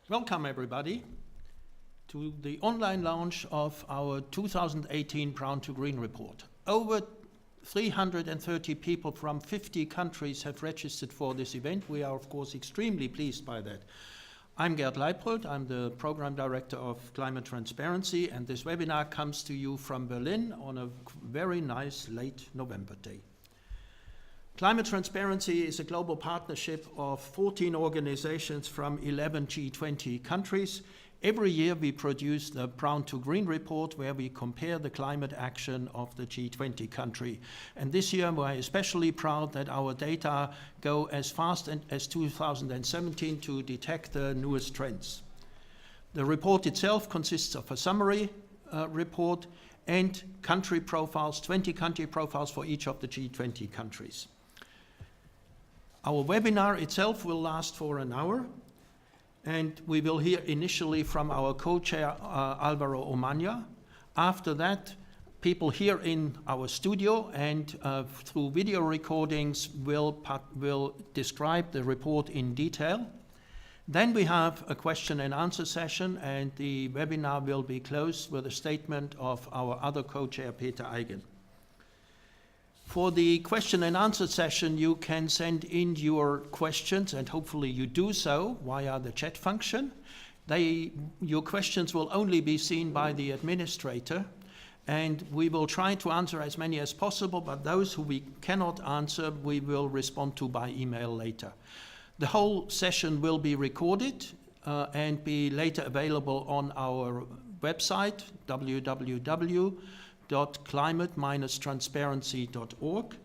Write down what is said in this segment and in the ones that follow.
Welcome everybody to the online launch of our 2018 Brown to Green report. Over 330 people from 50 countries have registered for this event. We are of course extremely pleased by that. I'm Gerd Leipold, I'm the Program Director of Climate Transparency, and this webinar comes to you from Berlin on a very nice late November day. Climate Transparency is a global partnership of 14 organizations from 11 G20 countries. Every year we produce the Brown to Green report where we compare the climate action of the G20 country. And this year we're especially proud that our data go as fast as 2017 to detect the newest trends. The report itself consists of a summary report and country profiles, 20 country profiles for each of the G20 countries. Our webinar itself will last for an hour, and we will hear initially from our co-chair Alberto Manya. After that, people here in our studio and through video recordings will describe the report in detail. Then we have a question and answer session, and the webinar will be closed with a statement of our other co-chair, Peter Eigen. For the question and answer session, you can send in your questions, and hopefully you do so via the chat function. Your questions will only be seen by the administrator, and we will try to answer as many as possible, but those who we cannot answer, we will respond to by email later. The whole session will be recorded and be later available on our website, www.climate-transparency.org,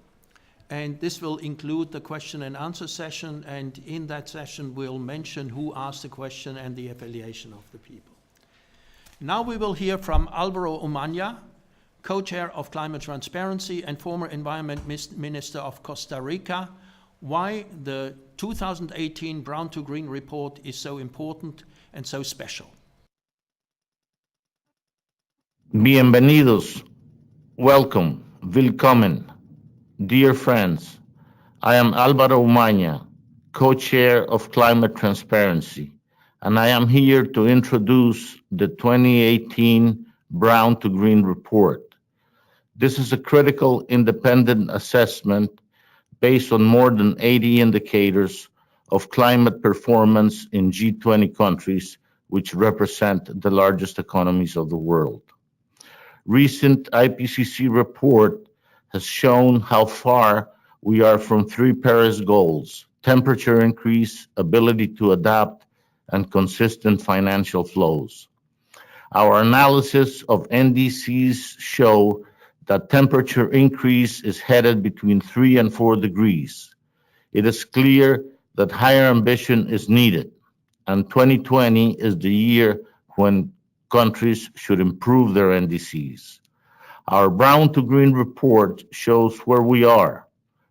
and this will include the question and answer session, and in that session we'll mention who asked the question and the affiliation of the people. Now we will hear from Alberto Manya, co-chair of Climate Transparency and former Environment Minister of Costa Rica, why the 2018 Brown to Green report is so important and so special. Bienvenidos. Welcome, willkommen, dear friends. I am Alberto Manya, co-chair of Climate Transparency, and I am here to introduce the 2018 Brown to Green report. This is a critical independent assessment based on more than 80 indicators of climate performance in G20 countries, which represent the largest economies of the world. Recent IPCC report has shown how far we are from 3 Paris goals: temperature increase, ability to adapt, and consistent financial flows. Our analysis of NDCs show that temperature increase is headed between 3 and 4 degrees. It is clear that higher ambition is needed, and 2020 is the year when countries should improve their NDCs. Our Brown to Green report shows where we are,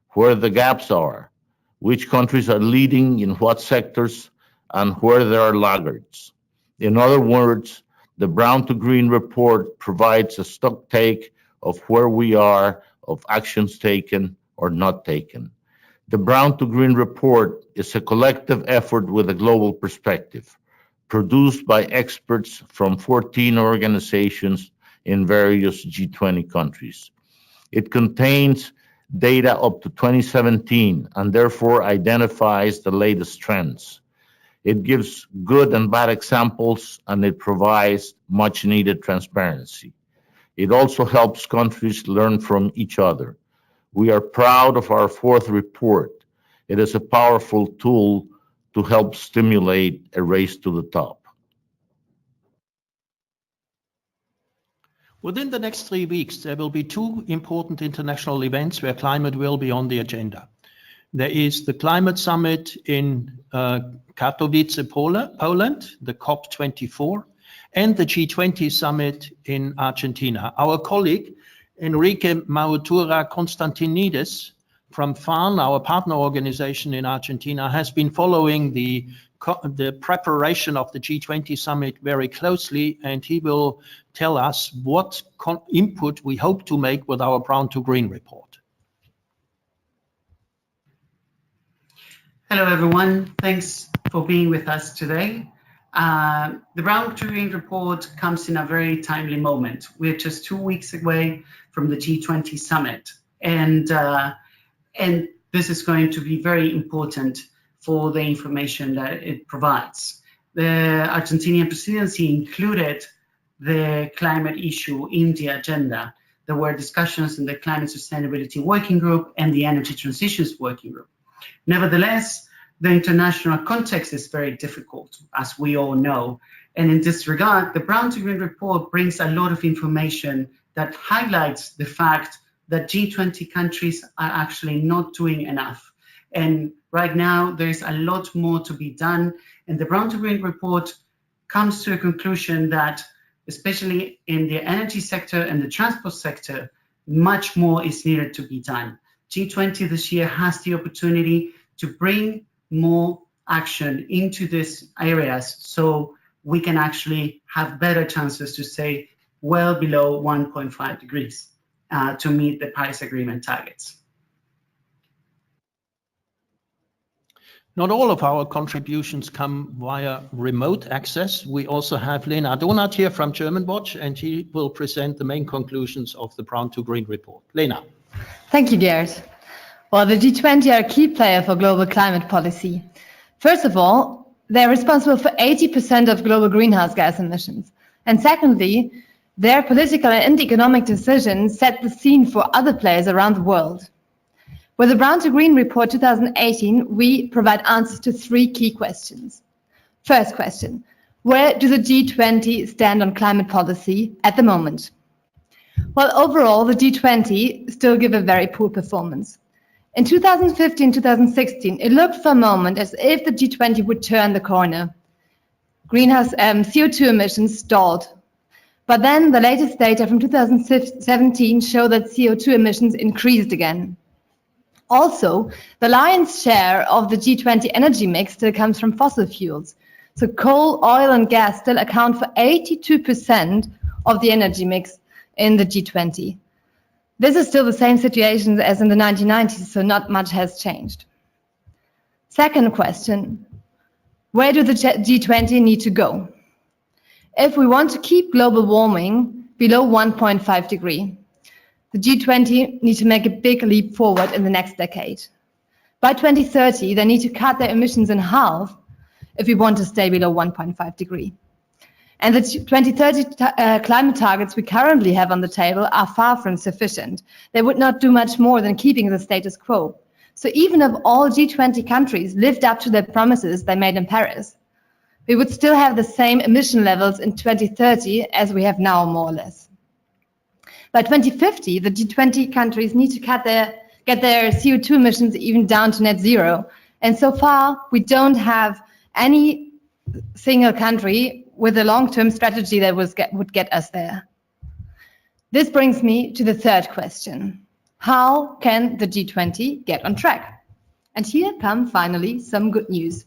where the gaps are, which countries are leading in what sectors, and where there are laggards. In other words, the Brown to Green report provides a stock take of where we are, of actions taken or not taken. The Brown to Green report is a collective effort with a global perspective, produced by experts from 14 organizations in various G20 countries. It contains data up to 2017 and therefore identifies the latest trends. It gives good and bad examples, and it provides much needed transparency. It also helps countries learn from each other. We are proud of our 4th report. It is a powerful tool to help stimulate a race to the top. Within the next 3 weeks, there will be 2 important international events where climate will be on the agenda. There is the Climate Summit in Katowice, Poland, the COP24, and the G20 Summit in Argentina. Our colleague, Enrique Mautura Constantinides from FAN, our partner organization in Argentina, has been following the preparation of the G20 summit very closely, and he will tell us what input we hope to make with our Brown to Green report. Hello everyone, thanks for being with us today. The Brown to Green report comes in a very timely moment. We're just 2 weeks away from the G20 summit, and this is going to be very important for the information that it provides. The Argentinian presidency included the climate issue in the agenda. There were discussions in the Climate Sustainability Working Group and the Energy Transitions Working Group. Nevertheless, the international context is very difficult, as we all know. And in this regard, the Brown to Green report brings a lot of information that highlights the fact that G20 countries are actually not doing enough. And right now, there is a lot more to be done. And the Brown to Green report comes to a conclusion that, especially in the energy sector and the transport sector, much more is needed to be done. G20 this year has the opportunity to bring more action into these areas so we can actually have better chances to stay well below 1.5 degrees to meet the Paris Agreement targets. Not all of our contributions come via remote access. We also have Lena Donath here from German Watch, and she will present the main conclusions of the Brown to Green report. Lena. Thank you, Gerd. Well, the G20 are a key player for global climate policy. First of all, they're responsible for 80% of global greenhouse gas emissions. And secondly, their political and economic decisions set the scene for other players around the world. With the Brown to Green Report 2018, we provide answers to 3 key questions. First question, where do the G20 stand on climate policy at the moment? Well, overall, the G20 still give a very poor performance. In 2015-2016, it looked for a moment as if the G20 would turn the corner. Greenhouse CO2 emissions stalled. But then the latest data from 2017 show that CO2 emissions increased again. Also, the lion's share of the G20 energy mix still comes from fossil fuels. So coal, oil, and gas still account for 82% of the energy mix in the G20. This is still the same situation as in the 1990s, so not much has changed. Second question, where do the G20 need to go? If we want to keep global warming below 1.5 degrees, the G20 need to make a big leap forward in the next decade. By 2030, they need to cut their emissions in half if we want to stay below 1.5 degrees. And the 2030 climate targets we currently have on the table are far from sufficient. They would not do much more than keeping the status quo. So even if all G20 countries lived up to their promises they made in Paris, we would still have the same emission levels in 2030 as we have now, more or less. By 2050, the G20 countries need to get their CO2 emissions even down to net zero. And so far, we don't have any single country with a long-term strategy that would get us there. This brings me to the third question. How can the G20 get on track? And here come finally some good news.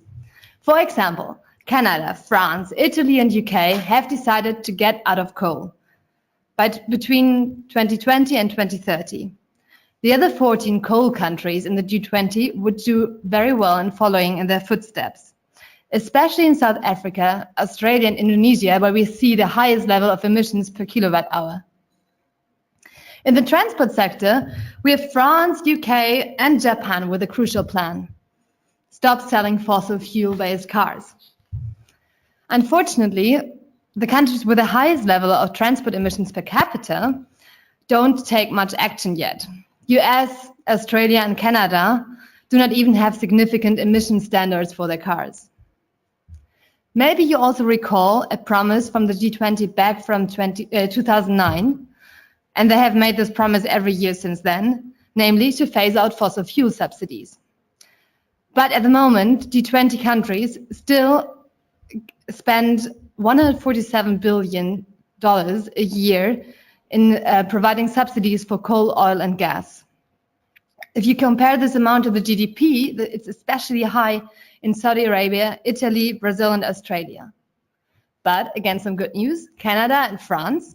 For example, Canada, France, Italy, and UK have decided to get out of coal between 2020 and 2030. The other 14 coal countries in the G20 would do very well in following in their footsteps, especially in South Africa, Australia, and Indonesia, where we see the highest level of emissions per kilowatt hour. In the transport sector, we have France, UK, and Japan with a crucial plan. Stop selling fossil fuel-based cars. Unfortunately, the countries with the highest level of transport emissions per capita don't take much action yet. US, Australia, and Canada do not even have significant emission standards for their cars. Maybe you also recall a promise from the G20 back from 2009, and they have made this promise every year since then, namely to phase out fossil fuel subsidies. But at the moment, G20 countries still spend $147 billion a year in providing subsidies for coal, oil, and gas. If you compare this amount to the GDP, it's especially high in Saudi Arabia, Italy, Brazil, and Australia. But again, some good news. Canada and France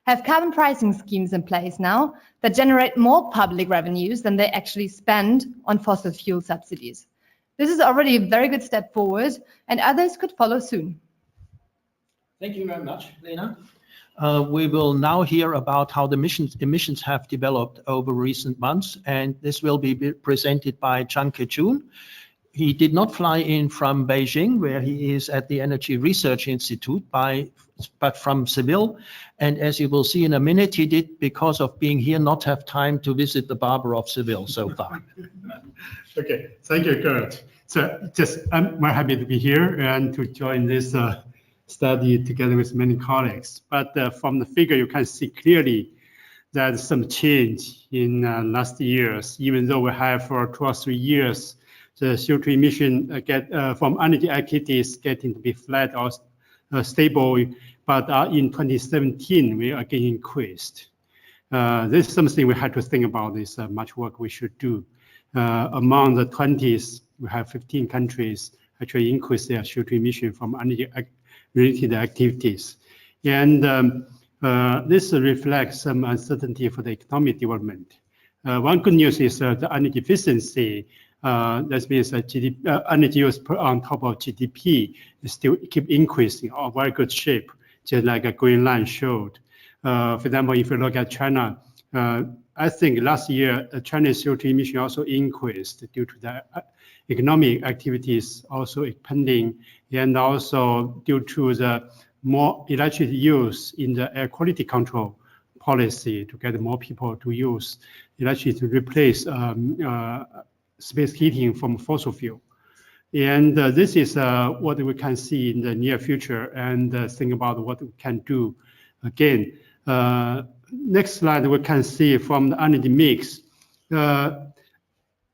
have carbon pricing schemes in place now that generate more public revenues than they actually spend on fossil fuel subsidies. This is already a very good step forward, and others could follow soon. Thank you very much, Lena. We will now hear about how the emissions have developed over recent months, and this will be presented by Kijoon. He did not fly in from Beijing, where he is at the Energy Research Institute, but from Seville. And as you will see in a minute, he did, because of being here, not have time to visit the barber of Seville so far. Okay, thank you, Kurt. So I'm very happy to be here and to join this study together with many colleagues. But from the figure, you can see clearly that some change in last years, even though we have for 2 or 3 years, the CO2 emission from energy activities getting to be flat or stable, but in 2017, we again increased. This is something we had to think about. This much work we should do. Among the 20s, we have 15 countries actually increase their CO2 emission from energy-related activities. And this reflects some uncertainty for the economic development. One good news is the energy efficiency. That means that energy use on top of GDP is still keep increasing, or very good shape, just like a green line showed. For example, if you look at China, I think last year China's CO2 emission also increased due to the economic activities also expanding, and also due to the more electric use in the air quality control policy to get more people to use electricity to replace space heating from fossil fuel. And this is what we can see in the near future, and think about what we can do. Again, next slide, we can see from the energy mix.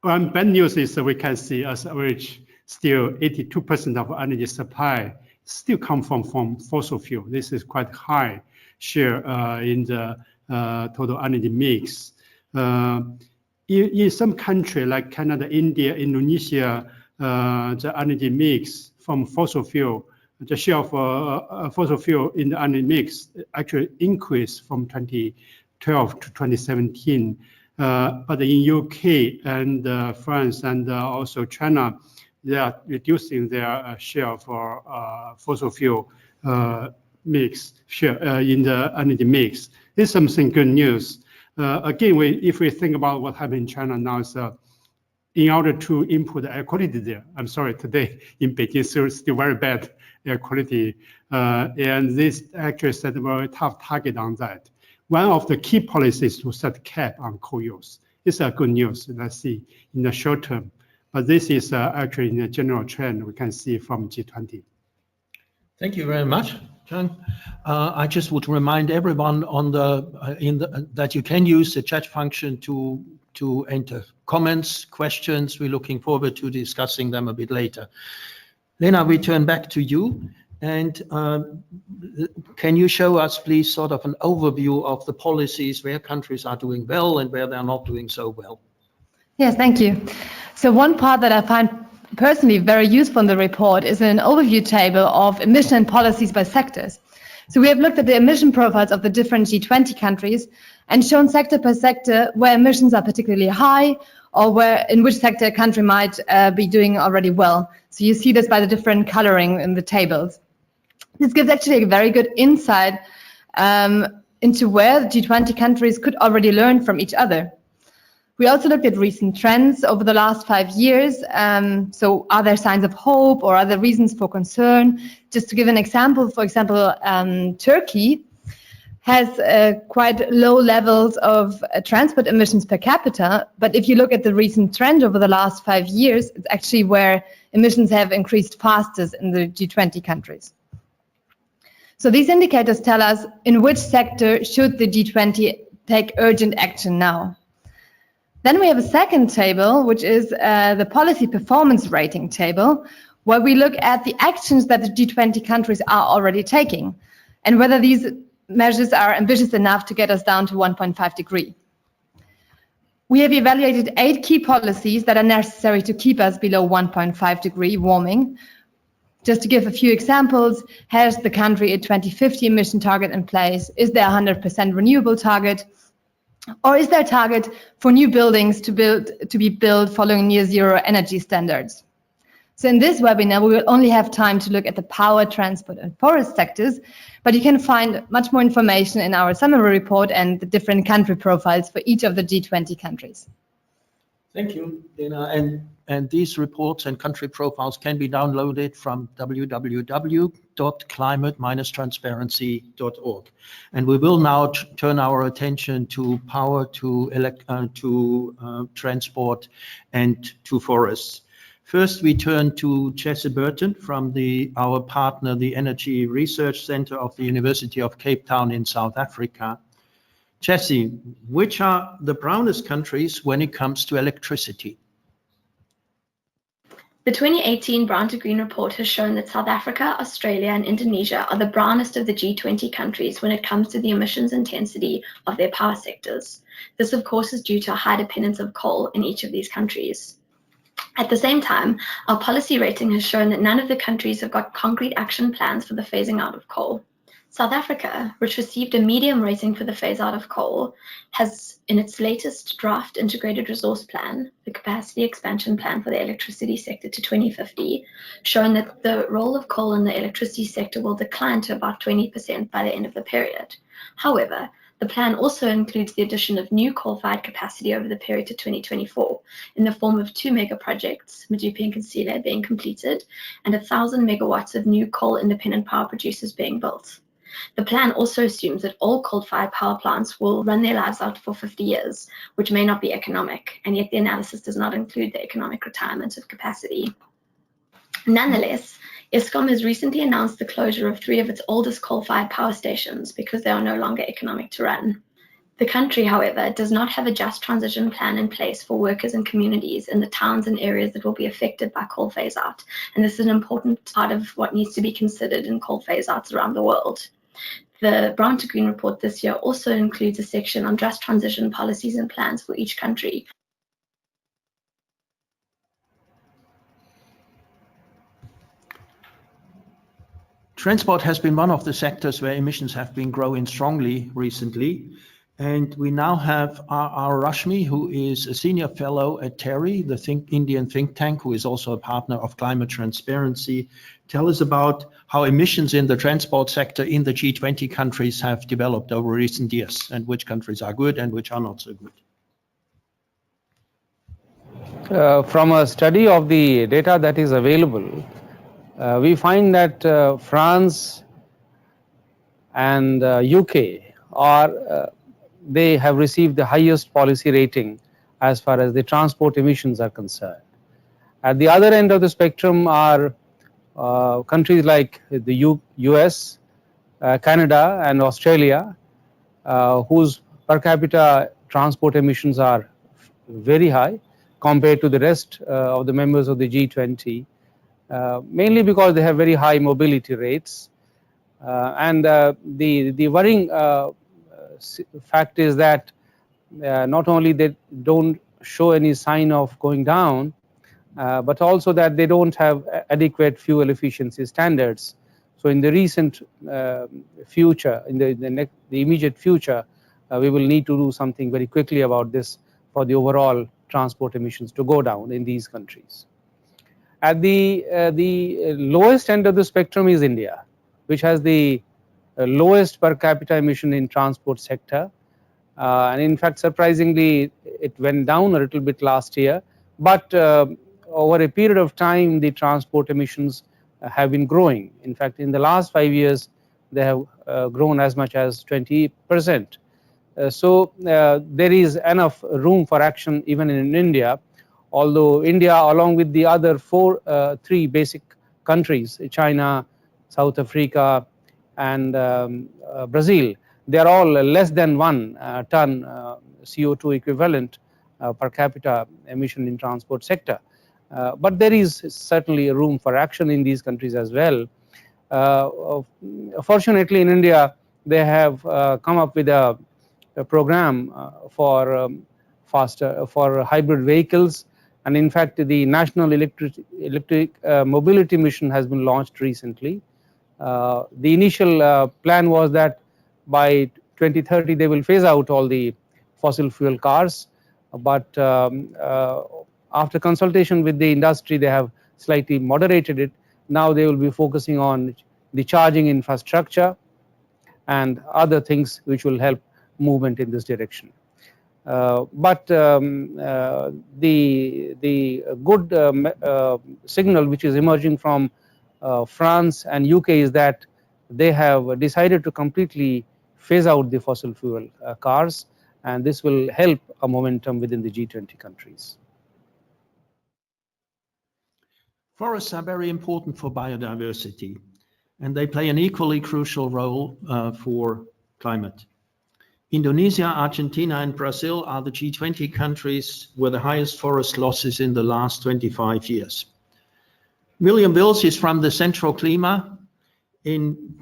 One bad news is that we can see as average still 82% of energy supply still come from fossil fuel. This is quite high share in the total energy mix. In some country like Canada, India, Indonesia, the energy mix from fossil fuel, the share of fossil fuel in the energy mix actually increased from 2012 to 2017. But in UK and France and also China, they are reducing their share for fossil fuel mix share in the energy mix. This is something good news. Again, if we think about what happened in China now, is in order to improve the air quality there. I'm sorry, today in Beijing, still very bad air quality, and this actually set a very tough target on that. One of the key policies to set cap on coal use. It's a good news. Let's see in the short term, but this is actually in the general trend we can see from G20. Thank you very much, Zhang. I just would remind everyone on that you can use the chat function to enter comments, questions. We're looking forward to discussing them a bit later. Lena, we turn back to you, and can you show us, please, sort of an overview of the policies where countries are doing well and where they're not doing so well? Yes, thank you. So one part that I find personally very useful in the report is an overview table of emission policies by sectors. So we have looked at the emission profiles of the different G20 countries and shown sector per sector where emissions are particularly high, or in which sector a country might be doing already well. So you see this by the different coloring in the tables. This gives actually a very good insight into where the G20 countries could already learn from each other. We also looked at recent trends over the last 5 years. So are there signs of hope, or are there reasons for concern? Just to give an example, for example, Turkey has quite low levels of transport emissions per capita. But if you look at the recent trend over the last 5 years, it's actually where emissions have increased fastest in the G20 countries. So these indicators tell us in which sector should the G20 take urgent action now. Then we have a second table, which is the policy performance rating table, where we look at the actions that the G20 countries are already taking and whether these measures are ambitious enough to get us down to 1.5 degrees. We have evaluated 8 key policies that are necessary to keep us below 1.5 degree warming. Just to give a few examples, has the country a 2050 emission target in place? Is there a 100% renewable target? Or is there a target for new buildings to be built following near zero energy standards? So in this webinar, we will only have time to look at the power, transport, and forest sectors, but you can find much more information in our summary report and the different country profiles for each of the G20 countries. Thank you, Lena. And these reports and country profiles can be downloaded from www.climate-transparency.org. And we will now turn our attention to power, to transport, and to forests. First, we turn to Jesse Burton from our partner, the Energy Research Center of the University of Cape Town in South Africa. Jesse, which are the brownest countries when it comes to electricity? The 2018 Brown to Green report has shown that South Africa, Australia, and Indonesia are the brownest of the G20 countries when it comes to the emissions intensity of their power sectors. This, of course, is due to a high dependence of coal in each of these countries. At the same time, our policy rating has shown that none of the countries have got concrete action plans for the phasing out of coal. South Africa, which received a medium rating for the phase out of coal, has in its latest draft integrated resource plan, the capacity expansion plan for the electricity sector to 2050, shown that the role of coal in the electricity sector will decline to about 20% by the end of the period. However, the plan also includes the addition of new coal-fired capacity over the period to 2024 in the form of 2 mega projects, Medupi and Kusile, being completed, and 1,000 megawatts of new coal-independent power producers being built. The plan also assumes that all coal-fired power plants will run their lives out for 50 years, which may not be economic, and yet the analysis does not include the economic retirement of capacity. Nonetheless, Eskom has recently announced the closure of 3 of its oldest coal-fired power stations because they are no longer economic to run. The country, however, does not have a just transition plan in place for workers and communities in the towns and areas that will be affected by coal phase-out, and this is an important part of what needs to be considered in coal phase-outs around the world. The Brown to Green report this year also includes a section on just transition policies and plans for each country. Transport has been one of the sectors where emissions have been growing strongly recently. And we now have R. Rashmi, who is a senior fellow at TERI, the Indian think tank, who is also a partner of Climate Transparency. Tell us about how emissions in the transport sector in the G20 countries have developed over recent years, and which countries are good and which are not so good. From a study of the data that is available, we find that France and UK they have received the highest policy rating as far as the transport emissions are concerned. At the other end of the spectrum are countries like the US, Canada, and Australia, whose per capita transport emissions are very high compared to the rest of the members of the G20, mainly because they have very high mobility rates. And the worrying fact is that not only they don't show any sign of going down, but also that they don't have adequate fuel efficiency standards. So in the recent future, in the immediate future, we will need to do something very quickly about this for the overall transport emissions to go down in these countries. At the lowest end of the spectrum is India, which has the lowest per capita emission in transport sector, and in fact surprisingly it went down a little bit last year, but over a period of time the transport emissions have been growing. In fact, in the last 5 years they have grown as much as 20%. So there is enough room for action even in India, although India, along with the other 3 basic countries, China, South Africa, and Brazil, they are all less than 1 ton CO2 equivalent per capita emission in transport sector. But there is certainly a room for action in these countries as well. Fortunately, in India, they have come up with a program for hybrid vehicles, and in fact, the National Electric Mobility Mission has been launched recently. The initial plan was that by 2030 they will phase out all the fossil fuel cars, but after consultation with the industry they have slightly moderated it. Now they will be focusing on the charging infrastructure and other things which will help movement in this direction. But the good signal which is emerging from France and UK is that they have decided to completely phase out the fossil fuel cars, and this will help a momentum within the G20 countries. Forests are very important for biodiversity, and they play an equally crucial role for climate. Indonesia, Argentina, and Brazil are the G20 countries with the highest forest losses in the last 25 years. William Wills is from the Centro Clima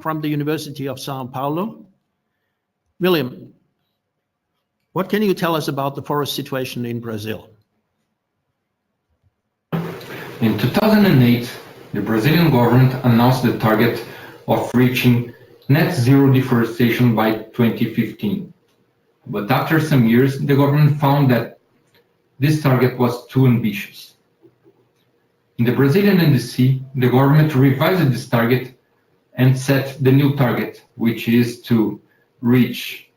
from the University of Sao Paulo. William, what can you tell us about the forest situation in Brazil? In 2008, the Brazilian government announced the target of reaching net zero deforestation by 2015. But after some years, the government found that this target was too ambitious. In the Brazilian NDC, the government revised this target and set the new target, which is to reach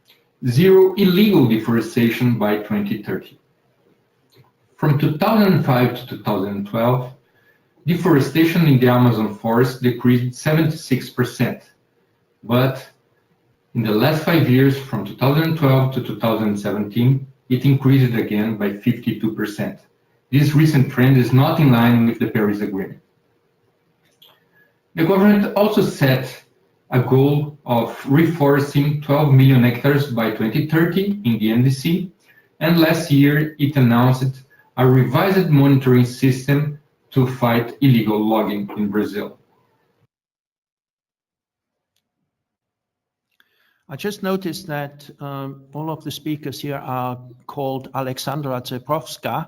zero illegal deforestation by 2030. From 2005 to 2012, deforestation in the Amazon forest decreased 76%, but in the last 5 years, from 2012 to 2017, it increased again by 52%. This recent trend is not in line with the Paris Agreement. The government also set a goal of reforesting 12 million hectares by 2030 in the NDC, and last year it announced a revised monitoring system to fight illegal logging in Brazil. I just noticed that all of the speakers here are called Alexandra Zebrowska.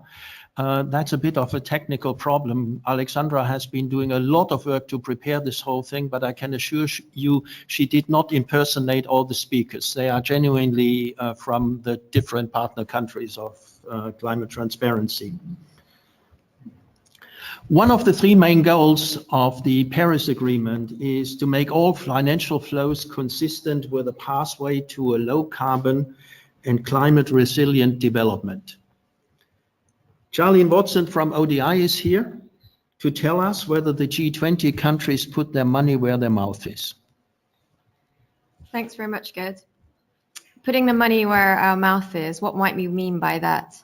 That's a bit of a technical problem. Alexandra has been doing a lot of work to prepare this whole thing, but I can assure you she did not impersonate all the speakers. They are genuinely from the different partner countries of climate transparency. One of the three main goals of the Paris Agreement is to make all financial flows consistent with a pathway to a low carbon and climate resilient development. Charlene Watson from ODI is here to tell us whether the G20 countries put their money where their mouth is. Thanks very much, Gerd. Putting the money where our mouth is, what might we mean by that?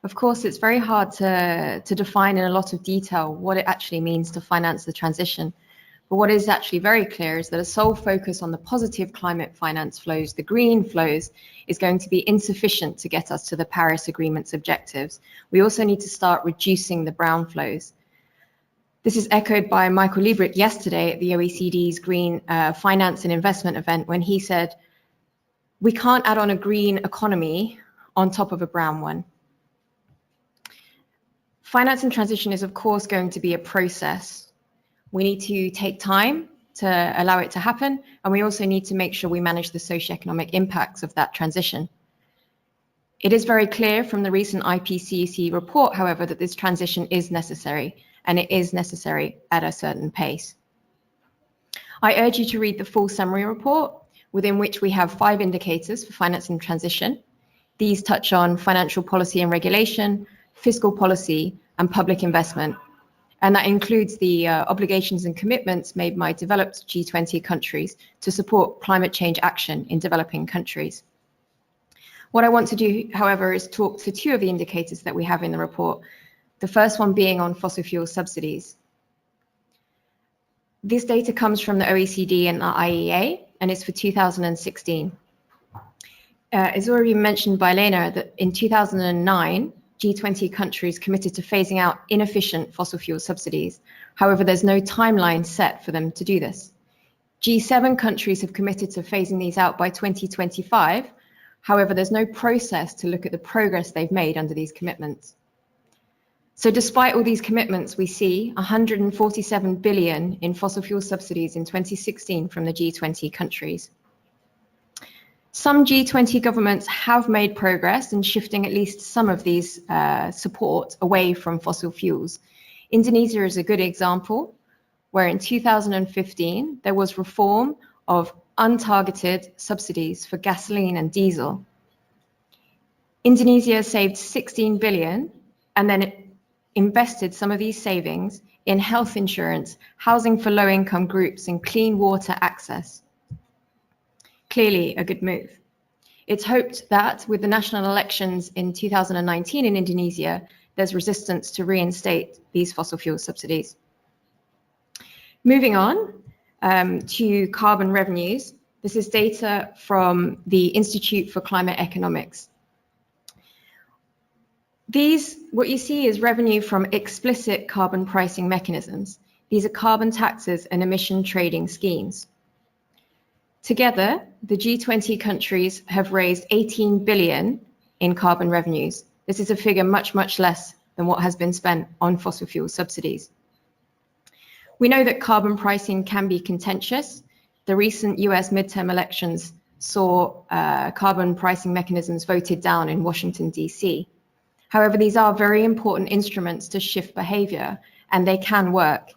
Of course, it's very hard to define in a lot of detail what it actually means to finance the transition. But what is actually very clear is that a sole focus on the positive climate finance flows, the green flows, is going to be insufficient to get us to the Paris Agreement's objectives. We also need to start reducing the brown flows. This is echoed by Michael Liebrich yesterday at the OECD's Green Finance and Investment event when he said, we can't add on a green economy on top of a brown one. Finance and transition is, of course, going to be a process. We need to take time to allow it to happen, and we also need to make sure we manage the socioeconomic impacts of that transition. It is very clear from the recent IPCC report, however, that this transition is necessary, and it is necessary at a certain pace. I urge you to read the full summary report, within which we have 5 indicators for finance and transition. These touch on financial policy and regulation, fiscal policy, and public investment. And that includes the obligations and commitments made by developed G20 countries to support climate change action in developing countries. What I want to do, however, is talk to 2 of the indicators that we have in the report. The first one being on fossil fuel subsidies. This data comes from the OECD and the IEA, and it's for 2016. It's already been mentioned by Lena that in 2009, G20 countries committed to phasing out inefficient fossil fuel subsidies. However, there's no timeline set for them to do this. G7 countries have committed to phasing these out by 2025. However, there's no process to look at the progress they've made under these commitments. So despite all these commitments, we see 147 billion in fossil fuel subsidies in 2016 from the G20 countries. Some G20 governments have made progress in shifting at least some of these support away from fossil fuels. Indonesia is a good example where in 2015 there was reform of untargeted subsidies for gasoline and diesel. Indonesia saved 16 billion and then it invested some of these savings in health insurance, housing for low-income groups, and clean water access. Clearly a good move. It's hoped that with the national elections in 2019 in Indonesia, there's resistance to reinstate these fossil fuel subsidies. Moving on to carbon revenues. This is data from the Institute for Climate Economics. What you see is revenue from explicit carbon pricing mechanisms. These are carbon taxes and emission trading schemes. Together, the G20 countries have raised 18 billion in carbon revenues. This is a figure much, much less than what has been spent on fossil fuel subsidies. We know that carbon pricing can be contentious. The recent US midterm elections saw carbon pricing mechanisms voted down in Washington, DC. However, these are very important instruments to shift behavior, and they can work.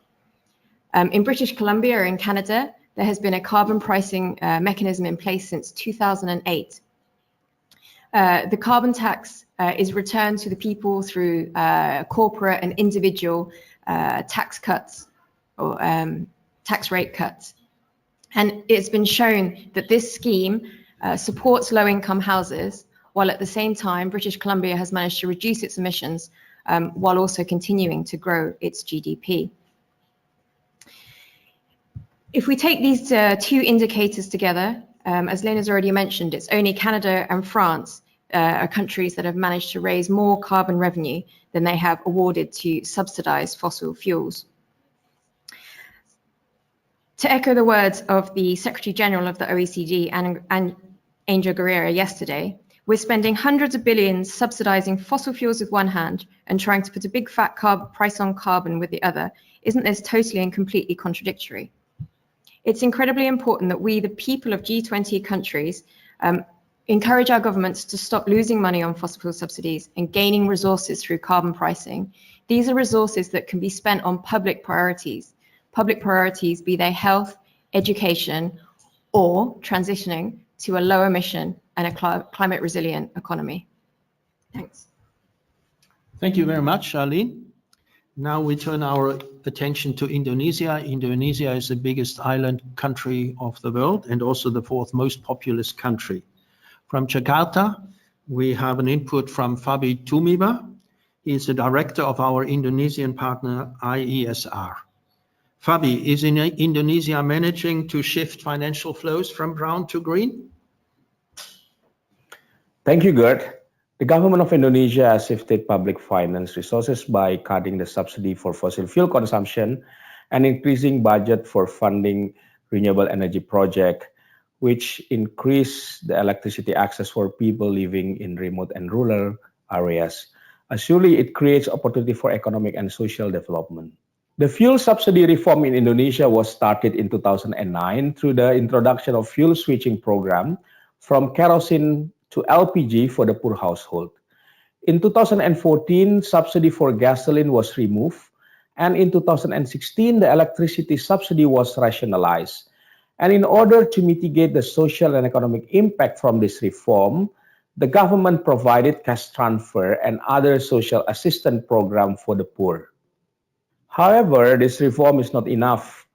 In British Columbia or in Canada, there has been a carbon pricing mechanism in place since 2008. The carbon tax is returned to the people through corporate and individual tax cuts or tax rate cuts. And it's been shown that this scheme supports low-income houses, while at the same time, British Columbia has managed to reduce its emissions while also continuing to grow its GDP. If we take these two indicators together, as Lena's already mentioned, it's only Canada and France are countries that have managed to raise more carbon revenue than they have awarded to subsidize fossil fuels. To echo the words of the Secretary General of the OECD and Angel Guerrero yesterday, we're spending hundreds of billions subsidizing fossil fuels with one hand and trying to put a big fat price on carbon with the other. Isn't this totally and completely contradictory? It's incredibly important that we, the people of G20 countries, encourage our governments to stop losing money on fossil fuel subsidies and gaining resources through carbon pricing. These are resources that can be spent on public priorities, be they health, education, or transitioning to a low emission and a climate resilient economy. Thanks. Thank you very much, Charlene. Now we turn our attention to Indonesia. Indonesia is the biggest island country of the world and also the fourth most populous country. From Jakarta, we have an input from Fabi Tumiba. He is the director of our Indonesian partner, IESR. Fabi, is Indonesia managing to shift financial flows from brown to green? Thank you, Gert. The government of Indonesia has shifted public finance resources by cutting the subsidy for fossil fuel consumption and increasing budget for funding renewable energy projects, which increase the electricity access for people living in remote and rural areas. Surely it creates opportunity for economic and social development. The fuel subsidy reform in Indonesia was started in 2009 through the introduction of fuel switching program from kerosene to LPG for the poor household. In 2014, subsidy for gasoline was removed, and in 2016, the electricity subsidy was rationalized. And in order to mitigate the social and economic impact from this reform, the government provided cash transfer and other social assistance programs for the poor. However, this reform is not enough.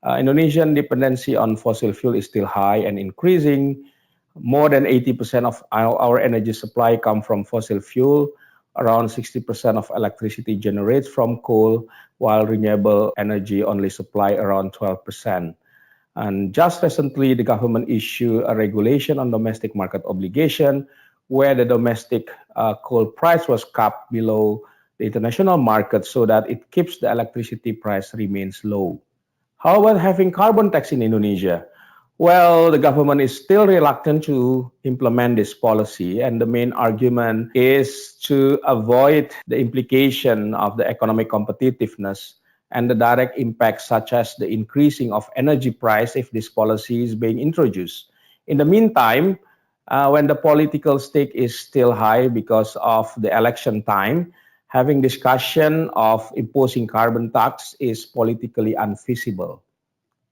Indonesian dependency on fossil fuel is still high and increasing. More than 80% of our energy supply comes from fossil fuel. Around 60% of electricity generates from coal, while renewable energy only supply around 12%. And just recently, the government issued a regulation on domestic market obligation, where the domestic coal price was capped below the international market so that it keeps the electricity price remains low. How about having carbon tax in Indonesia? Well, the government is still reluctant to implement this policy, and the main argument is to avoid the implication of the economic competitiveness and the direct impacts such as the increasing of energy price if this policy is being introduced. In the meantime, when the political stake is still high because of the election time, Having discussion of imposing carbon tax is politically unfeasible.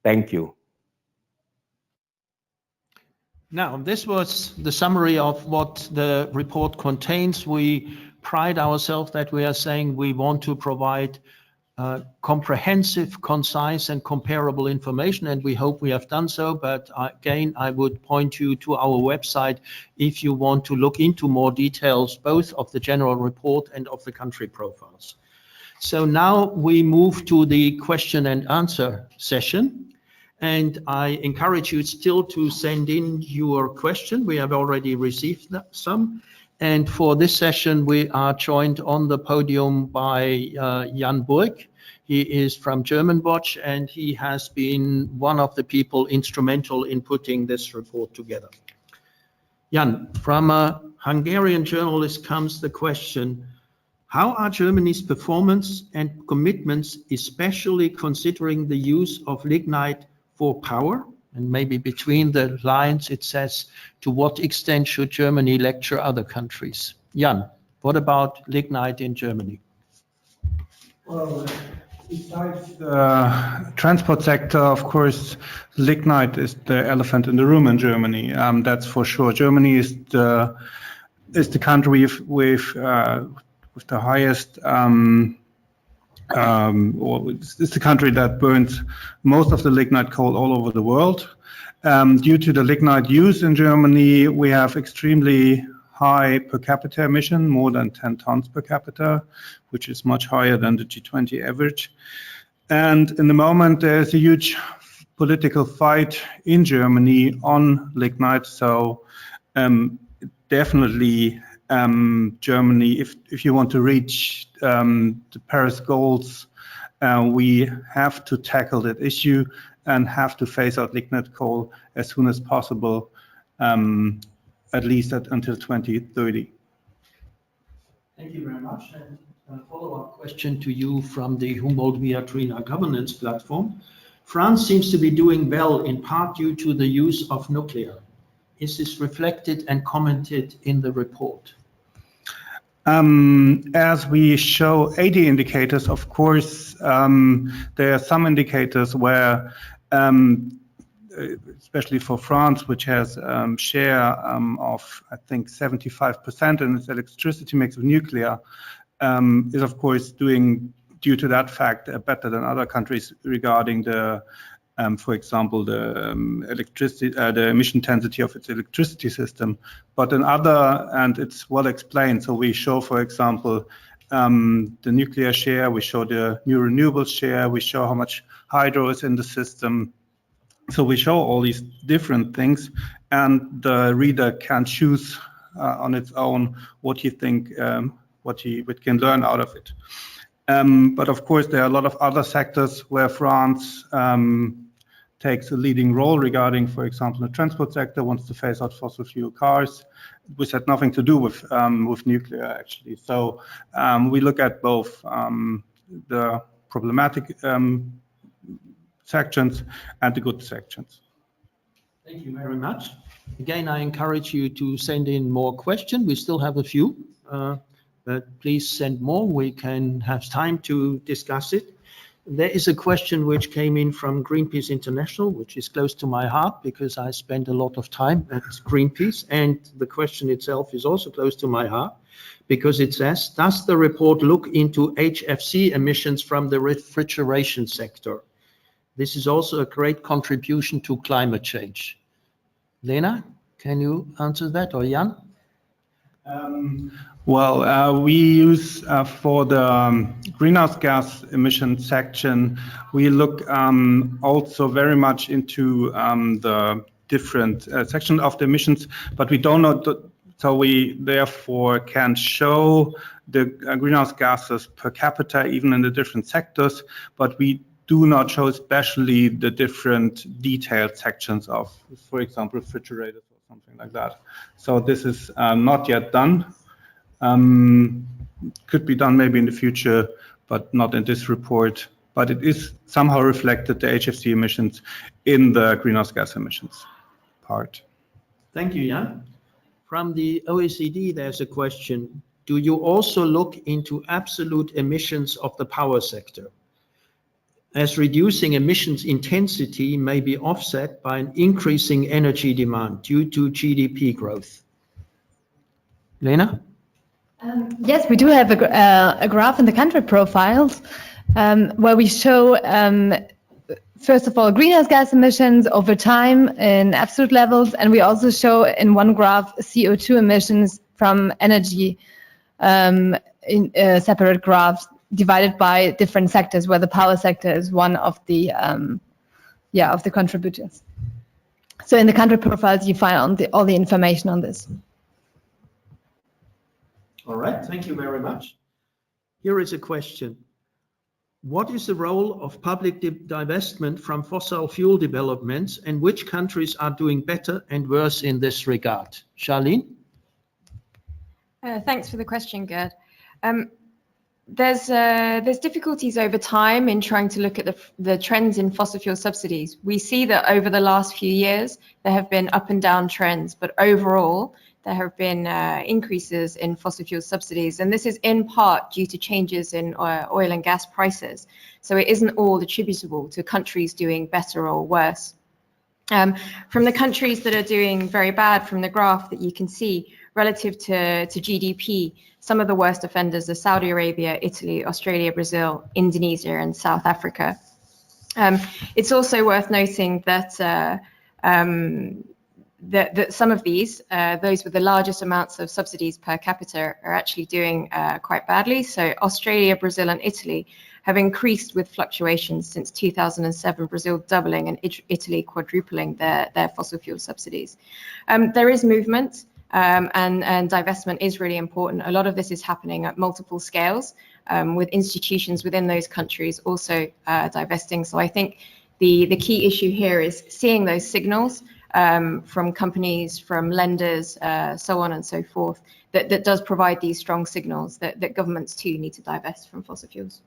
Thank you. Now, this was the summary of what the report contains. We pride ourselves that we are saying we want to provide comprehensive, concise, and comparable information, and we hope we have done so. But again, I would point you to our website if you want to look into more details, both of the general report and of the country profiles. So now we move to the question and answer session. And I encourage you still to send in your question. We have already received some. And for this session, we are joined on the podium by Jan Burg. He is from German Watch, and he has been one of the people instrumental in putting this report together. Jan, from a Hungarian journalist comes the question, how are Germany's performance and commitments, especially considering the use of lignite for power? And maybe between the lines it says, to what extent should Germany lecture other countries? Jan, what about lignite in Germany? Well, besides the transport sector, of course, lignite is the elephant in the room in Germany. That's for sure. Germany is the country with the highest, it's the country that burns most of the lignite coal all over the world. Due to the lignite use in Germany, we have extremely high per capita emission, more than 10 tons per capita, which is much higher than the G20 average. And in the moment, there's a huge political fight in Germany on lignite. So definitely Germany, if you want to reach the Paris goals, we have to tackle that issue and have to phase out lignite coal as soon as possible, at least until 2030. Thank you very much. And a follow-up question to you from the Humboldt-Viadrina governance platform. France seems to be doing well in part due to the use of nuclear. Is this reflected and commented in the report? As we show 80 indicators, of course, there are some indicators where, especially for France, which has share of, I think, 75% in its electricity mix of nuclear, is of course doing, due to that fact, better than other countries regarding the, for example, the electricity, the emission intensity of its electricity system. But in other, and it's well explained. So we show, for example, the nuclear share, we show the new renewables share, we show how much hydro is in the system. So we show all these different things, and the reader can choose on its own what he think, what he can learn out of it. But of course, there are a lot of other sectors where France takes a leading role regarding, for example, the transport sector wants to phase out fossil fuel cars, which had nothing to do with nuclear, actually. So we look at both the problematic sections and the good sections. Thank you very much. Again, I encourage you to send in more questions. We still have a few, but please send more. We can have time to discuss it. There is a question which came in from Greenpeace International, which is close to my heart because I spend a lot of time at Greenpeace, and the question itself is also close to my heart because it says, does the report look into HFC emissions from the refrigeration sector? This is also a great contribution to climate change. Lena, can you answer that, or Jan? We use for the greenhouse gas emission section, we look also very much into the different sections of the emissions, but we don't know, so we therefore can show the greenhouse gases per capita even in the different sectors, but we do not show especially the different detailed sections of, for example, refrigerators or something like that. So this is not yet done. Could be done maybe in the future, but not in this report. But it is somehow reflected, the HFC emissions, in the greenhouse gas emissions part. Thank you, Jan. From the OECD, there's a question. do you also look into absolute emissions of the power sector, as reducing emissions intensity may be offset by an increasing energy demand due to GDP growth? Lena? Yes, we do have a graph in the country profiles where we show, first of all, greenhouse gas emissions over time in absolute levels, and we also show in one graph CO2 emissions from energy in separate graphs divided by different sectors, where the power sector is one of the contributors. So in the country profiles, you find all the information on this. All right, thank you very much. Here is a question. What is the role of public divestment from fossil fuel developments, and which countries are doing better and worse in this regard? Charlene? Thanks for the question, Gerd. There's difficulties over time in trying to look at the trends in fossil fuel subsidies. We see that over the last few years, there have been up and down trends, but overall, there have been increases in fossil fuel subsidies, and this is in part due to changes in oil and gas prices. So it isn't all attributable to countries doing better or worse. From the countries that are doing very bad, from the graph that you can see, relative to GDP, some of the worst offenders are Saudi Arabia, Italy, Australia, Brazil, Indonesia, and South Africa. It's also worth noting that that some of these, those with the largest amounts of subsidies per capita, are actually doing quite badly. So Australia, Brazil, and Italy have increased with fluctuations since 2007, Brazil doubling and Italy quadrupling their fossil fuel subsidies. There is movement, and divestment is really important. A lot of this is happening at multiple scales, with institutions within those countries also divesting. So I think the key issue here is seeing those signals from companies, from lenders, so on and so forth, that does provide these strong signals that governments too need to divest from fossil fuels.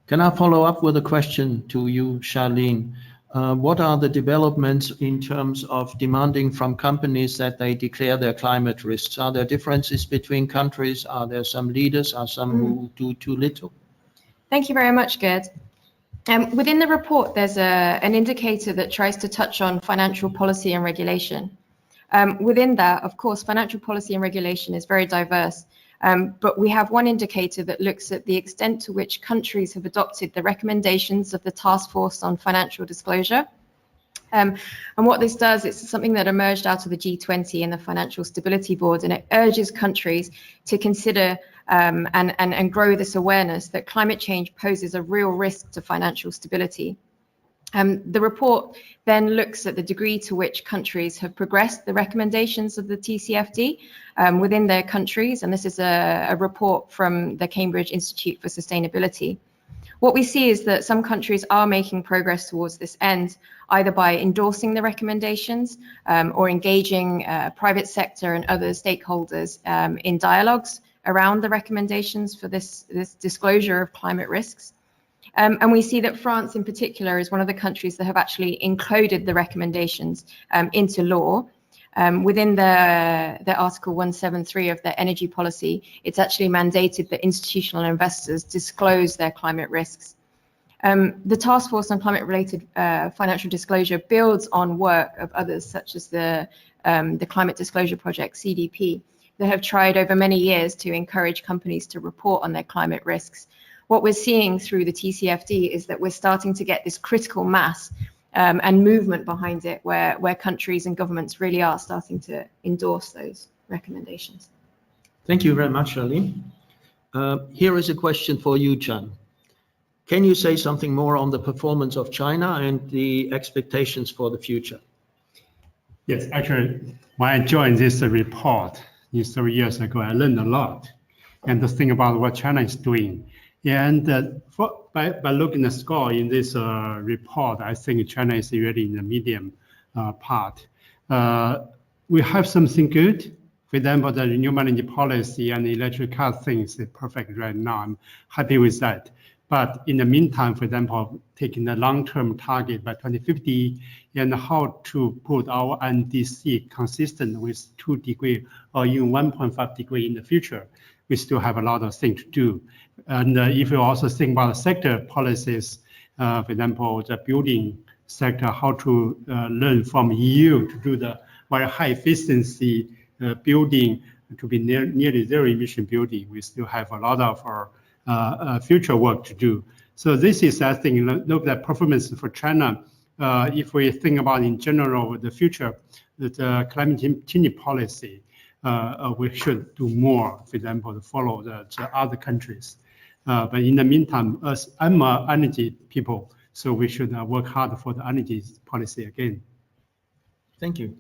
Can I follow up with a question to you, Charlene? What are the developments in terms of demanding from companies that they declare their climate risks? Are there differences between countries? Are there some leaders? Are some who do too little? Thank you very much, Gerd. Within the report, there's an indicator that tries to touch on financial policy and regulation. Within that, of course, financial policy and regulation is very diverse, but we have one indicator that looks at the extent to which countries have adopted the recommendations of the Task Force on Financial Disclosure. And what this does, it's something that emerged out of the G20 and the Financial Stability Board, and it urges countries to consider and grow this awareness that climate change poses a real risk to financial stability. The report then looks at the degree to which countries have progressed the recommendations of the TCFD within their countries, and this is a report from the Cambridge Institute for Sustainability. What we see is that some countries are making progress towards this end, either by endorsing the recommendations or engaging private sector and other stakeholders in dialogues around the recommendations for this disclosure of climate risks. And we see that France in particular is one of the countries that have actually included the recommendations into law. Within the Article 173 of their energy policy, it's actually mandated that institutional investors disclose their climate risks. The Task Force on Climate-Related Financial Disclosure builds on work of others, such as the Climate Disclosure Project, CDP, that have tried over many years to encourage companies to report on their climate risks. What we're seeing through the TCFD is that we're starting to get this critical mass and movement behind it, where countries and governments really are starting to endorse those recommendations. Thank you very much, Charlene. Here is a question for you, Chan. Can you say something more on the performance of China and the expectations for the future? Yes, actually, when I joined this report 3 years ago, I learned a lot and to think about what China is doing. And by looking at the score in this report, I think China is really in the medium part. We have something good. For example, the renewable energy policy and the electric car things is perfect right now. I'm happy with that. But in the meantime, for example, taking the long-term target by 2050 and how to put our NDC consistent with 2 degrees or even 1.5 degree in the future, we still have a lot of things to do. And if you also think about the sector policies, for example, the building sector, how to learn from EU to do the very high efficiency building to be nearly zero emission building. We still have a lot of future work to do. So this is, I think, look at performance for China. If we think about in general the future, the climate change policy, we should do more, for example, to follow the other countries. But in the meantime, I'm an energy people, so we should work hard for the energy policy again. Thank you.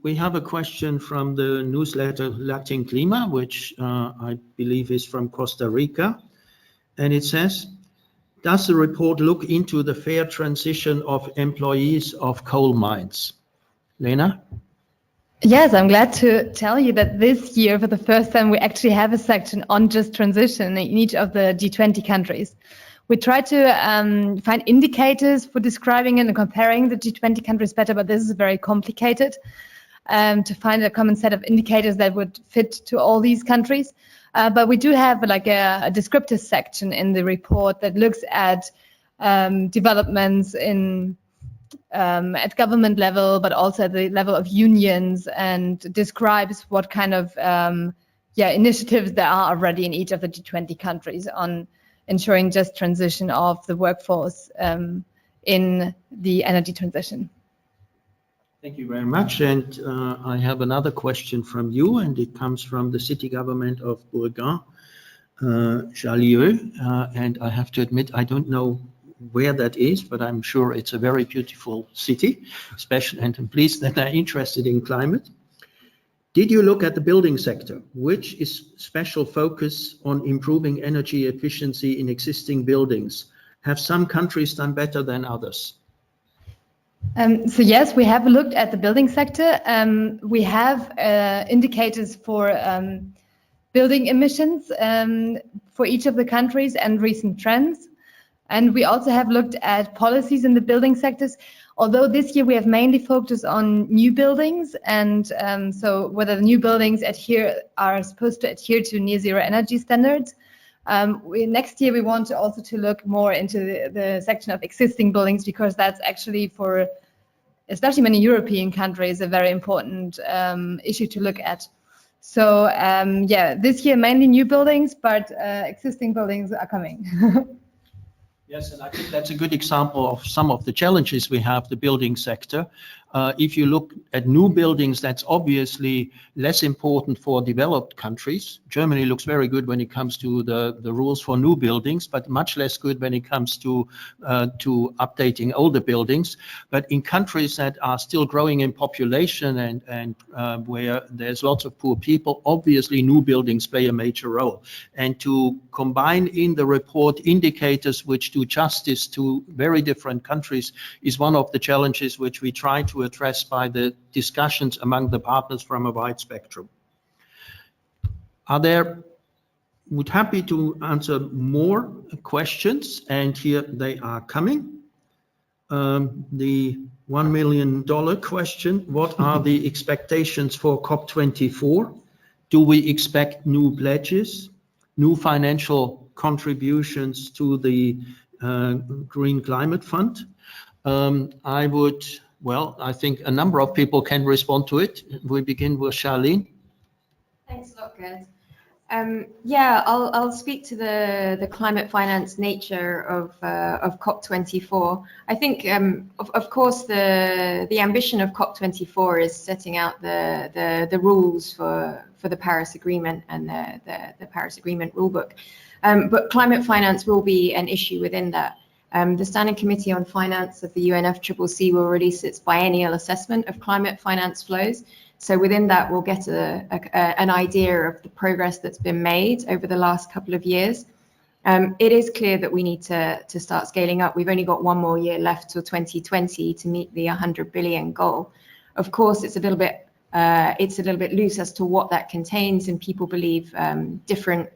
We have a question from the newsletter Latin Clima, which I believe is from Costa Rica. And it says, does the report look into the fair transition of employees of coal mines? Lena? Yes, I'm glad to tell you that this year, for the first time, we actually have a section on just transition in each of the G20 countries. We try to find indicators for describing and comparing the G20 countries better, but this is very complicated to find a common set of indicators that would fit to all these countries. But we do have like a descriptive section in the report that looks at developments in at government level, but also at the level of unions, and describes what kind of initiatives there are already in each of the G20 countries on ensuring just transition of the workforce in the energy transition. Thank you very much. And I have another question from you, and it comes from the city government of Bourgoin, Jallieu. And I have to admit, I don't know where that is, but I'm sure it's a very beautiful city, especially, and I'm pleased that they're interested in climate. Did you look at the building sector, which is special focus on improving energy efficiency in existing buildings? Have some countries done better than others? So yes, we have looked at the building sector. We have indicators for building emissions for each of the countries and recent trends. And we also have looked at policies in the building sectors, although this year we have mainly focused on new buildings, and so whether the new buildings are supposed to adhere to near zero energy standards. Next year we want to also to look more into the section of existing buildings, because that's actually for especially many European countries a very important issue to look at. So this year mainly new buildings, but existing buildings are coming. Yes, and I think that's a good example of some of the challenges we have, the building sector. If you look at new buildings, that's obviously less important for developed countries. Germany looks very good when it comes to the rules for new buildings, but much less good when it comes to updating older buildings. But in countries that are still growing in population and where there's lots of poor people, obviously new buildings play a major role. And to combine in the report indicators which do justice to very different countries is one of the challenges which we try to address by the discussions among the partners from a wide spectrum. Would happy to answer more questions, and here they are coming. The $1 million question: what are the expectations for COP24? Do we expect new pledges, new financial contributions to the Green Climate Fund? I think a number of people can respond to it. We begin with Charlene. Thanks a lot, Gerd. I'll speak to the climate finance nature of COP24. I think, of course, the ambition of COP24 is setting out the rules for the Paris Agreement and the Paris Agreement rulebook. But climate finance will be an issue within that. The Standing Committee on Finance of the UNFCCC will release its biennial assessment of climate finance flows. So within that, we'll get an idea of the progress that's been made over the last couple of years. It is clear that we need to start scaling up. We've only got one more year left till 2020 to meet the 100 billion goal. Of course, it's a little bit loose as to what that contains, and people believe different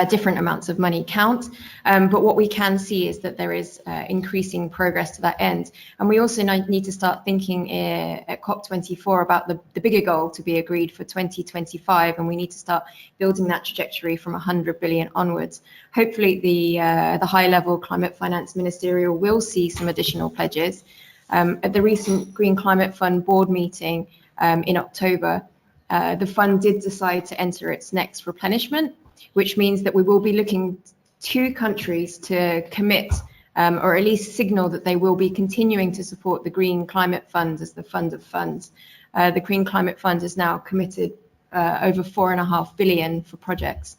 different amounts of money count. But what we can see is that there is increasing progress to that end. And we also need to start thinking at COP24 about the bigger goal to be agreed for 2025. And we need to start building that trajectory from 100 billion onwards. Hopefully the high-level climate finance ministerial will see some additional pledges. At the recent Green Climate Fund board meeting in October, the fund did decide to enter its next replenishment, which means that we will be looking to countries to commit or at least signal that they will be continuing to support the Green Climate Fund as the fund of funds. The Green Climate Fund is now committed over 4.5 billion for projects.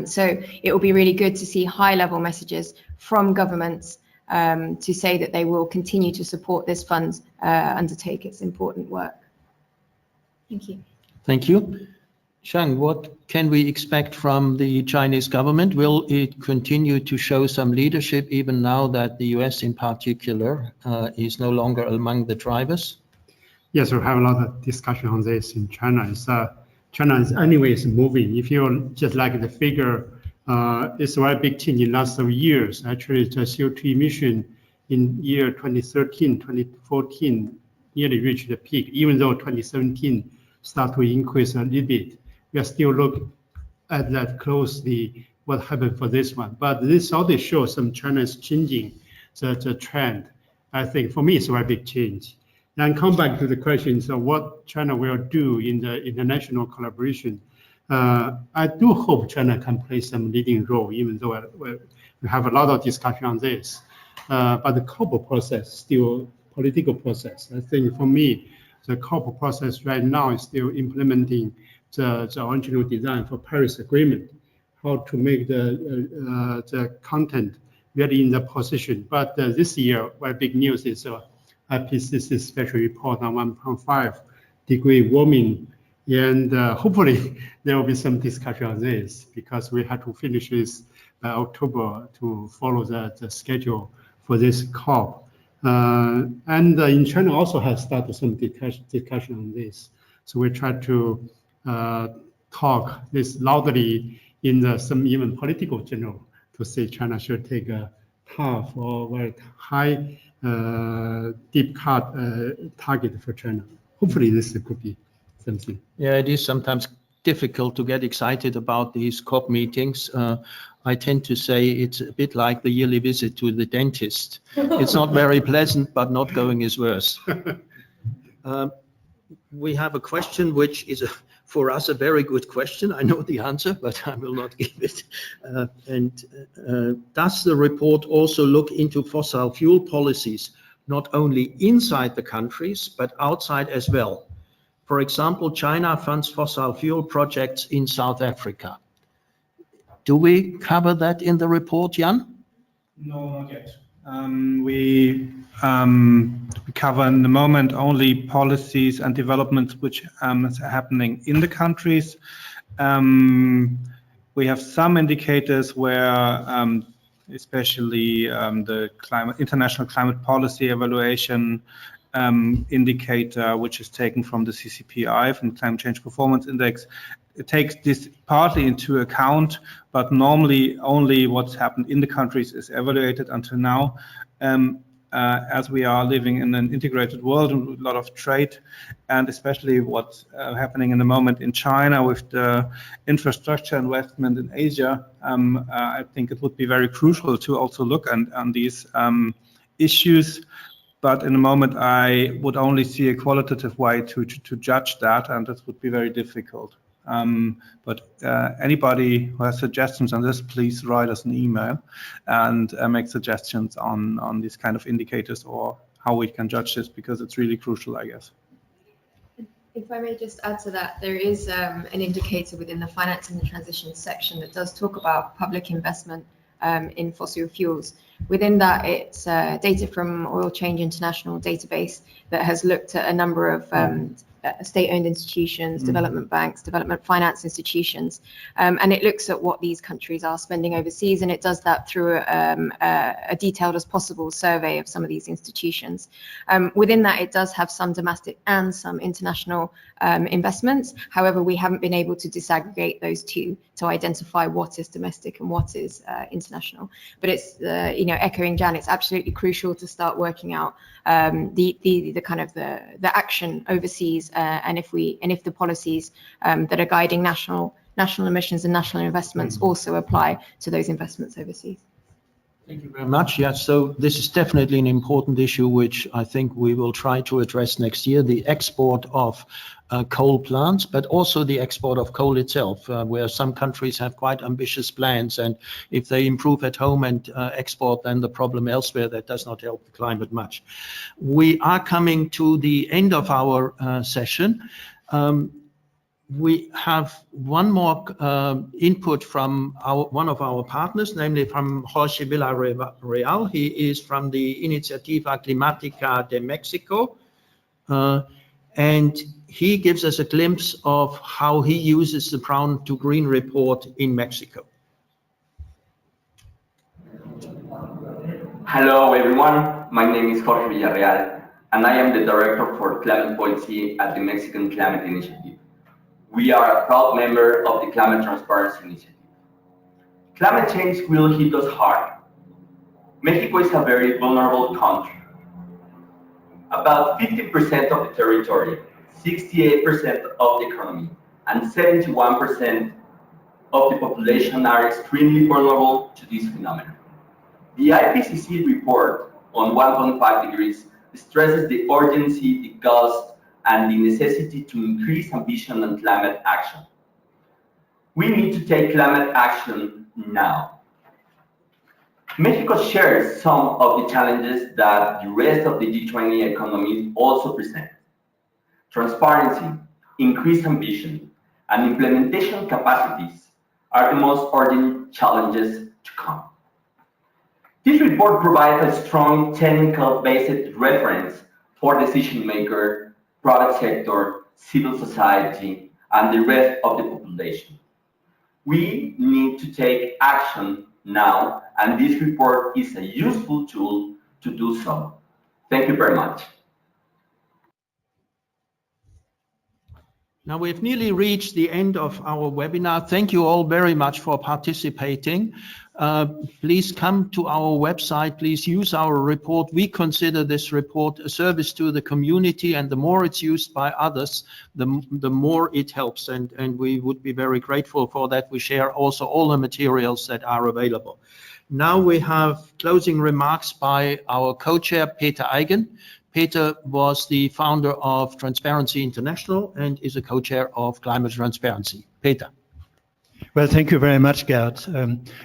So it will be really good to see high-level messages from governments to say that they will continue to support this fund undertake its important work. Thank you. Thank you. Zhang, what can we expect from the Chinese government? Will it continue to show some leadership even now that the US in particular is no longer among the drivers? Yes, we have a lot of discussion on this in China. China is anyways moving. If you just like the figure, it's a very big change in last several years. Actually, the CO2 emission in year 2013, 2014 nearly reached the peak, even though 2017 start to increase a little bit. We are still looking at that closely, what happened for this one. But this already shows some China is changing the trend. I think for me, it's a very big change. And come back to the questions of what China will do in the international collaboration. I do hope China can play some leading role, even though we have a lot of discussion on this. But the COP process, still political process. I think for me, the COP process right now is still implementing the original design for Paris Agreement, how to make the content really in the position. But this year, very big news is IPCC special report on 1.5 degree warming. And hopefully there will be some discussion on this because we have to finish this by October to follow the schedule for this COP. And in China also has started some discussion on this. So we try to talk this loudly in some even political journal to say China should take a tough or very high deep cut target for China. Hopefully this could be something. Yeah, it is sometimes difficult to get excited about these COP meetings. I tend to say it's a bit like the yearly visit to the dentist. It's not very pleasant, but not going is worse. We have a question which is for us a very good question. I know the answer, but I will not give it. Does the report also look into fossil fuel policies, not only inside the countries, but outside as well? For example, China funds fossil fuel projects in South Africa. Do we cover that in the report, Jan? No, not yet. We cover in the moment only policies and developments which are happening in the countries. We have some indicators where, especially the international climate policy evaluation indicator, which is taken from the CCPI, from the Climate Change Performance Index. It takes this partly into account, but normally only what's happened in the countries is evaluated until now. As we are living in an integrated world with a lot of trade, and especially what's happening in the moment in China with the infrastructure investment in Asia, I think it would be very crucial to also look on these issues. But in the moment, I would only see a qualitative way to judge that, and this would be very difficult. But anybody who has suggestions on this, please write us an email and make suggestions on these kind of indicators or how we can judge this, because it's really crucial, I guess. If I may just add to that, there is an indicator within the finance and the transition section that does talk about public investment in fossil fuels. Within that, it's data from Oil Change International database that has looked at a number of state-owned institutions, development banks, development finance institutions, and it looks at what these countries are spending overseas, and it does that through a detailed as possible survey of some of these institutions. Within that, it does have some domestic and some international investments. However, we haven't been able to disaggregate those two to identify what is domestic and what is international. But it's, echoing Jan, it's absolutely crucial to start working out the kind of the action overseas, and if the policies that are guiding national emissions and national investments also apply to those investments overseas. Thank you very much. Yes, so this is definitely an important issue, which I think we will try to address next year, the export of coal plants, but also the export of coal itself, where some countries have quite ambitious plans. And if they improve at home and export then the problem elsewhere, that does not help the climate much. We are coming to the end of our session. We have one more input from one of our partners, namely from Jorge Villarreal. He is from the Iniciativa Climática de Mexico, and he gives us a glimpse of how he uses the Brown to Green report in Mexico. Hello everyone, my name is Jorge Villarreal, and I am the Director for Climate Policy at the Mexican Climate Initiative. We are a proud member of the Climate Transparency Initiative. Climate change will hit us hard. Mexico is a very vulnerable country. About 50% of the territory, 68% of the economy, and 71% of the population are extremely vulnerable to this phenomenon. The IPCC report on 1.5 degrees stresses the urgency, the cost, and the necessity to increase ambition on climate action. We need to take climate action now. Mexico shares some of the challenges that the rest of the G20 economies also present. Transparency, increased ambition, and implementation capacities are the most urgent challenges to come. This report provides a strong technical-based reference for decision makers, private sector, civil society, and the rest of the population. We need to take action now, and this report is a useful tool to do so. Thank you very much. Now we've nearly reached the end of our webinar. Thank you all very much for participating. Please come to our website, please use our report. We consider this report a service to the community, and the more it's used by others, the more it helps, and we would be very grateful for that. We share also all the materials that are available. Now we have closing remarks by our co-chair, Peter Eigen. Peter was the founder of Transparency International and is a co-chair of Climate Transparency. Peter. Well, thank you very much, Gerd.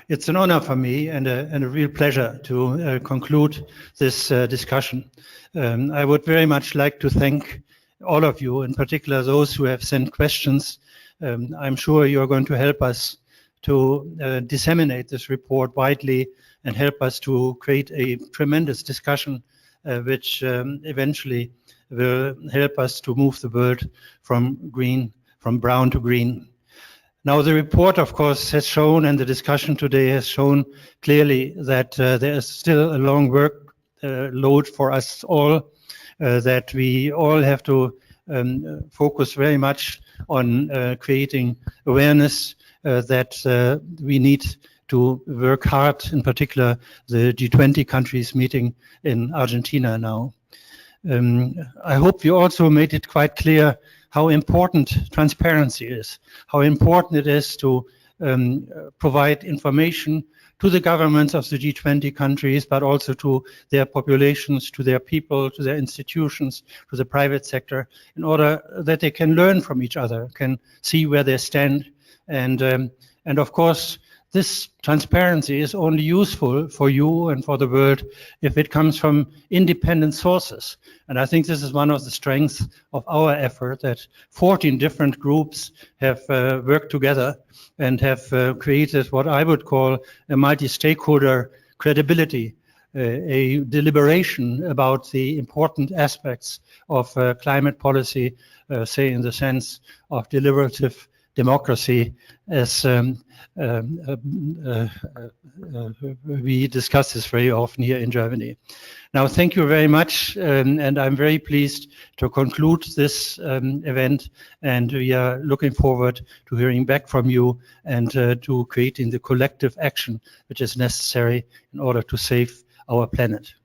It's an honor for me and a real pleasure to conclude this discussion. I would very much like to thank all of you, in particular those who have sent questions. I'm sure you're going to help us to disseminate this report widely and help us to create a tremendous discussion which eventually will help us to move the world from brown to green. Now, the report, of course, has shown, and the discussion today has shown clearly that there is still a long work load for us all, that we all have to focus very much on creating awareness that we need to work hard, in particular the G20 countries meeting in Argentina now. I hope you also made it quite clear how important transparency is, how important it is to provide information to the governments of the G20 countries, but also to their populations, to their people, to their institutions, to the private sector, in order that they can learn from each other, can see where they stand. And of course, this transparency is only useful for you and for the world if it comes from independent sources. And I think this is one of the strengths of our effort, that 14 different groups have worked together and have created what I would call a multi-stakeholder credibility a deliberation about the important aspects of climate policy, say in the sense of deliberative democracy, as we discuss this very often here in Germany. Now, thank you very much, and I'm very pleased to conclude this event, and we are looking forward to hearing back from you and to creating the collective action which is necessary in order to save our planet.